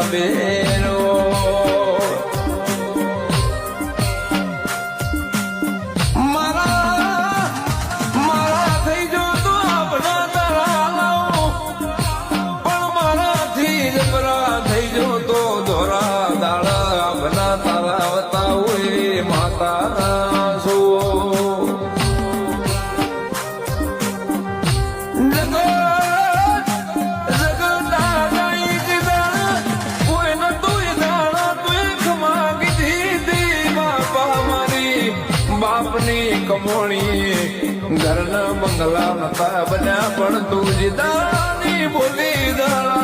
તબેરો મારા થઈ જો તો આપણા તારા લાવો પણ મારાથી જબરા થઈ જો તો ધોરા દાડા આપણા તારા વતા હોય માતા સો બાપની કમોણી ઘરના બંગલા નતા બન્યા પણ તું જીદાની બોલી દાળા